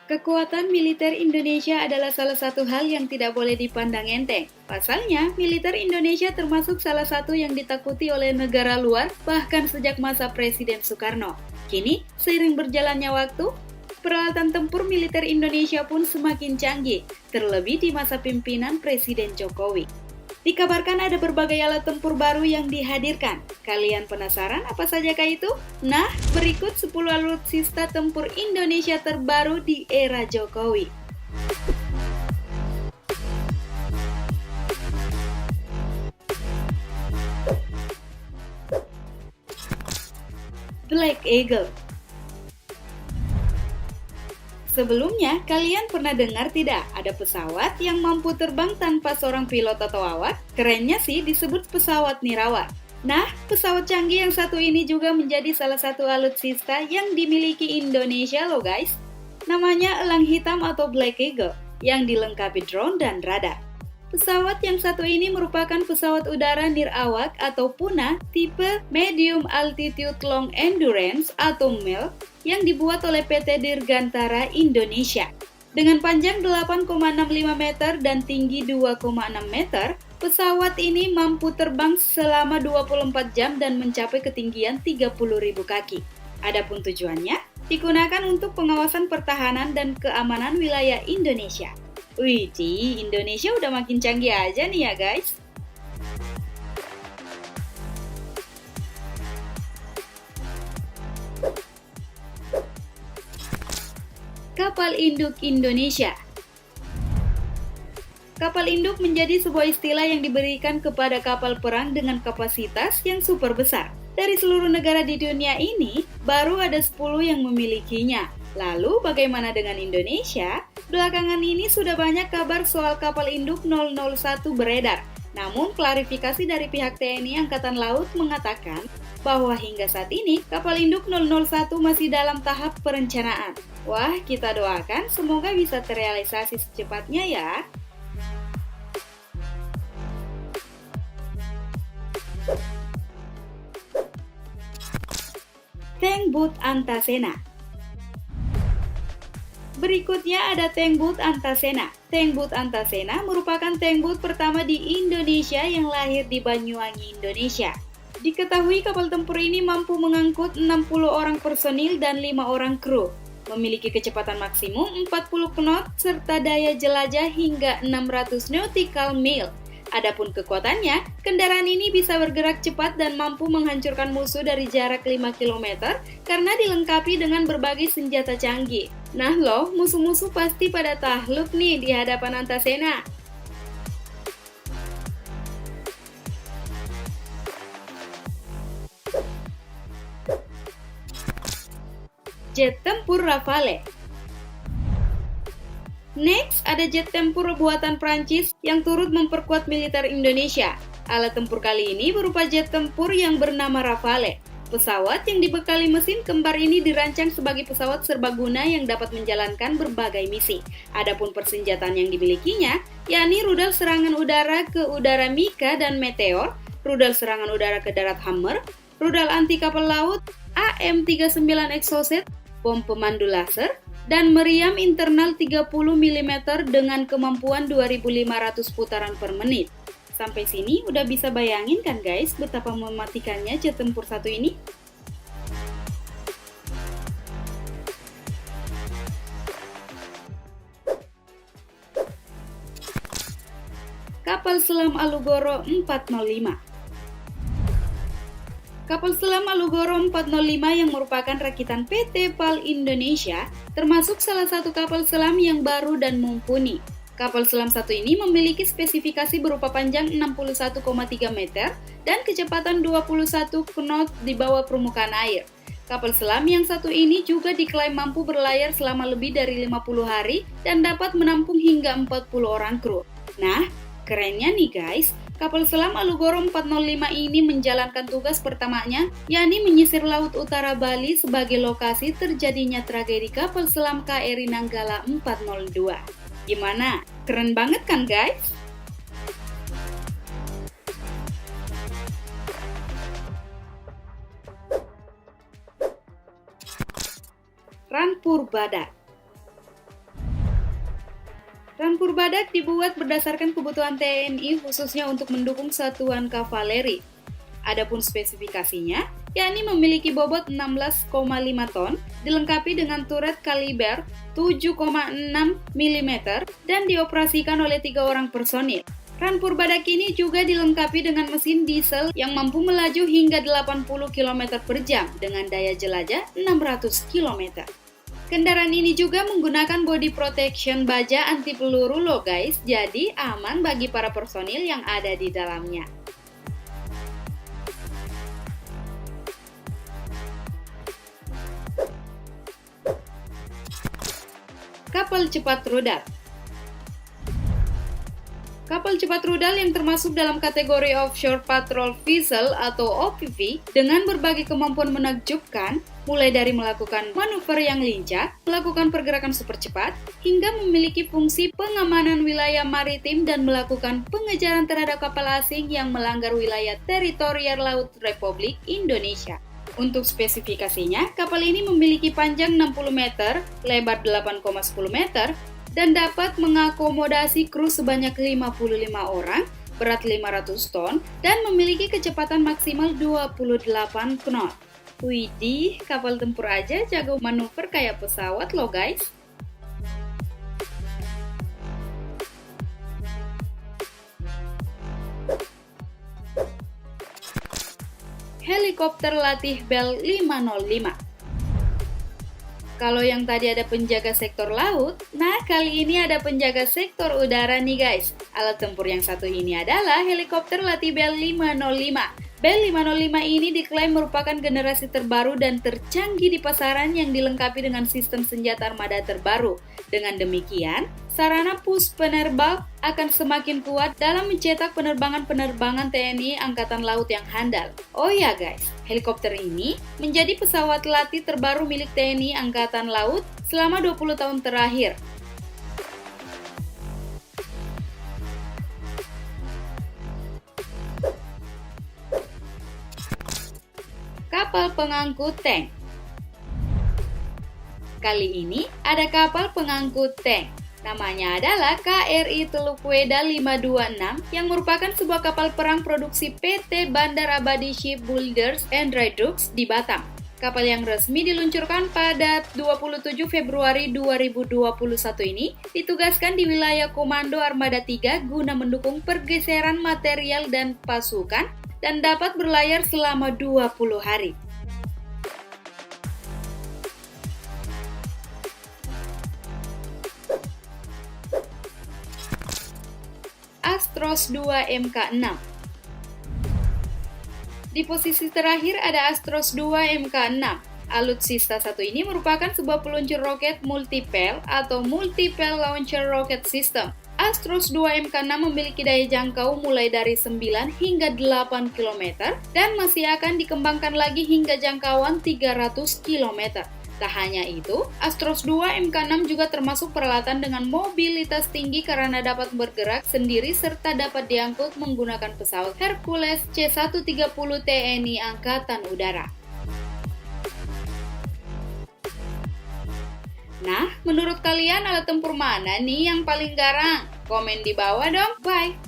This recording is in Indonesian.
Kekuatan militer Indonesia adalah salah satu hal yang tidak boleh dipandang enteng. Pasalnya, militer Indonesia termasuk salah satu yang ditakuti oleh negara luar bahkan sejak masa Presiden Soekarno. Kini, seiring berjalannya waktu, peralatan tempur militer Indonesia pun semakin canggih, terlebih di masa pimpinan Presiden Jokowi. Dikabarkan ada berbagai alat tempur baru yang dihadirkan. Kalian penasaran apa sajakah itu? Nah, berikut 10 alutsista tempur Indonesia terbaru di era Jokowi. Black Eagle. Sebelumnya, kalian pernah dengar tidak ada pesawat yang mampu terbang tanpa seorang pilot atau awak? Kerennya sih disebut pesawat nirawak. Nah, pesawat canggih yang satu ini juga menjadi salah satu alutsista yang dimiliki Indonesia loh guys. Namanya elang hitam atau Black Eagle, yang dilengkapi drone dan radar. Pesawat yang satu ini merupakan pesawat udara nirawak atau PUNA tipe Medium Altitude Long Endurance atau MEL yang dibuat oleh PT Dirgantara Indonesia. Dengan panjang 8,65 meter dan tinggi 2,6 meter, pesawat ini mampu terbang selama 24 jam dan mencapai ketinggian 30.000 kaki. Adapun tujuannya, digunakan untuk pengawasan pertahanan dan keamanan wilayah Indonesia. Wih, Indonesia udah makin canggih aja nih ya guys. Kapal induk Indonesia. Kapal induk menjadi sebuah istilah yang diberikan kepada kapal perang dengan kapasitas yang super besar. Dari seluruh negara di dunia ini, baru ada 10 yang memilikinya. Lalu bagaimana dengan Indonesia? Belakangan ini sudah banyak kabar soal kapal induk 001 beredar. Namun klarifikasi dari pihak TNI Angkatan Laut mengatakan bahwa hingga saat ini kapal induk 001 masih dalam tahap perencanaan. Wah, kita doakan semoga bisa terrealisasi secepatnya ya. Tank Boot Antasena. Berikutnya ada Tank Boot Antasena. Tank Boot Antasena merupakan tank boot pertama di Indonesia yang lahir di Banyuwangi, Indonesia. Diketahui kapal tempur ini mampu mengangkut 60 orang personil dan 5 orang kru. Memiliki kecepatan maksimum 40 knot serta daya jelajah hingga 600 nautical mile. Adapun kekuatannya, kendaraan ini bisa bergerak cepat dan mampu menghancurkan musuh dari jarak 5 km karena dilengkapi dengan berbagai senjata canggih. Nah loh, musuh-musuh pasti pada takluk nih di hadapan Antasena. Jet tempur Rafale. Next, ada jet tempur buatan Prancis yang turut memperkuat militer Indonesia. Alat tempur kali ini berupa jet tempur yang bernama Rafale. Pesawat yang dibekali mesin kembar ini dirancang sebagai pesawat serbaguna yang dapat menjalankan berbagai misi. Adapun persenjataan yang dimilikinya, yakni rudal serangan udara ke udara Mika dan Meteor, rudal serangan udara ke darat Hammer, rudal anti kapal laut AM-39 Exocet, bom pemandu laser, dan meriam internal 30 mm dengan kemampuan 2500 putaran per menit. Sampai sini udah bisa bayangin kan guys betapa mematikannya jet tempur satu ini? Kapal selam Alugoro 405. Kapal selam Alugoro 405 yang merupakan rakitan PT PAL Indonesia termasuk salah satu kapal selam yang baru dan mumpuni. Kapal selam satu ini memiliki spesifikasi berupa panjang 61,3 meter dan kecepatan 21 knot di bawah permukaan air. Kapal selam yang satu ini juga diklaim mampu berlayar selama lebih dari 50 hari dan dapat menampung hingga 40 orang kru. Nah, kerennya nih guys, kapal selam Alugoro 405 ini menjalankan tugas pertamanya, yakni menyisir Laut Utara Bali sebagai lokasi terjadinya tragedi kapal selam KRI Nanggala 402. Gimana? Keren banget kan guys? Rampur Badak. Rampur badak dibuat berdasarkan kebutuhan TNI khususnya untuk mendukung satuan kavaleri. Adapun spesifikasinya, yakni memiliki bobot 16,5 ton, dilengkapi dengan turret kaliber 7,6 mm dan dioperasikan oleh 3 orang personil. Rampur badak ini juga dilengkapi dengan mesin diesel yang mampu melaju hingga 80 km per jam dengan daya jelajah 600 km. Kendaraan ini juga menggunakan body protection baja anti peluru loh guys, jadi aman bagi para personil yang ada di dalamnya. Kapal cepat rudal. Kapal cepat rudal yang termasuk dalam kategori Offshore Patrol Vessel atau OPV dengan berbagai kemampuan menakjubkan, mulai dari melakukan manuver yang lincah, melakukan pergerakan super cepat, hingga memiliki fungsi pengamanan wilayah maritim dan melakukan pengejaran terhadap kapal asing yang melanggar wilayah teritorial Laut Republik Indonesia. Untuk spesifikasinya, kapal ini memiliki panjang 60 meter, lebar 8,10 meter, dan dapat mengakomodasi kru sebanyak 55 orang, berat 500 ton, dan memiliki kecepatan maksimal 28 knot. Widih, kapal tempur aja jago manuver kayak pesawat loh guys. Helikopter latih Bell 505. Kalau yang tadi ada penjaga sektor laut, nah kali ini ada penjaga sektor udara nih guys. Alat tempur yang satu ini adalah helikopter latih Bell 505. Bell 505 ini diklaim merupakan generasi terbaru dan tercanggih di pasaran yang dilengkapi dengan sistem senjata armada terbaru. Dengan demikian, sarana pus penerbang akan semakin kuat dalam mencetak penerbangan-penerbangan TNI Angkatan Laut yang handal. Oh ya guys, helikopter ini menjadi pesawat latih terbaru milik TNI Angkatan Laut selama 20 tahun terakhir. Kapal pengangkut tank. Kali ini ada kapal pengangkut tank. Namanya adalah KRI Teluk Weda 526 yang merupakan sebuah kapal perang produksi PT Bandar Abadi Shipbuilders and Redux di Batam. Kapal yang resmi diluncurkan pada 27 Februari 2021 ini ditugaskan di wilayah Komando Armada 3 guna mendukung pergeseran material dan pasukan dan dapat berlayar selama 20 hari. Astros 2 Mk6. Di posisi terakhir ada Astros 2 Mk6. Alutsista 1 ini merupakan sebuah peluncur roket multipel atau multiple launcher rocket system. Astros 2 Mk6 memiliki daya jangkau mulai dari 9 hingga 8 km dan masih akan dikembangkan lagi hingga jangkauan 300 km. Tak hanya itu, Astros 2 Mk6 juga termasuk peralatan dengan mobilitas tinggi karena dapat bergerak sendiri serta dapat diangkut menggunakan pesawat Hercules C-130 TNI Angkatan Udara. Nah, menurut kalian alat tempur mana nih yang paling garang? Komen di bawah dong. Bye!